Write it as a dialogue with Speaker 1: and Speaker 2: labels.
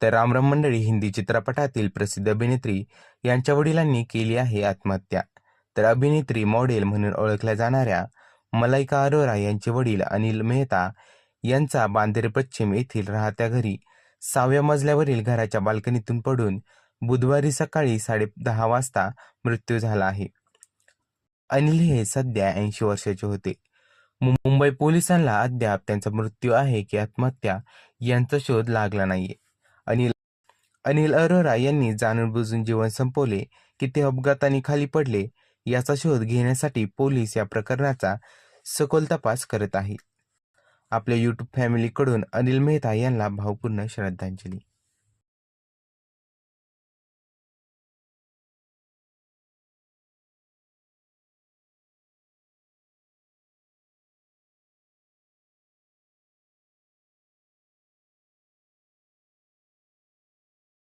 Speaker 1: तर रामराम मंडळी हिंदी चित्रपटातील प्रसिद्ध अभिनेत्री यांच्या वडिलांनी केली आहे आत्महत्या. तर अभिनेत्री मॉडेल म्हणून ओळखल्या जाणाऱ्या मलाइका अरोरा यांचे वडील अनिल मेहता यांचा बांद्रे पश्चिम येथील राहत्या घरी 6व्या मजल्यावरील घराच्या बाल्कनीतून पडून बुधवारी सकाळी 10:30 वाजता मृत्यू झाला आहे. अनिल हे सध्या 80 वर्षाचे होते. मुंबई पोलिसांना अद्याप त्यांचा मृत्यू आहे की आत्महत्या यांचा शोध लागला नाहीये. अनिल अनिल अरोरा यांनी जाणून-बुजून जीवन संपवले की ते अपघाताने खाली पडले याचा शोध घेण्यासाठी पोलीस या प्रकरणाचा सखोल तपास करत आहेत. आपल्या यूट्यूब फॅमिलीकडून अनिल मेहता यांना भावपूर्ण श्रद्धांजली.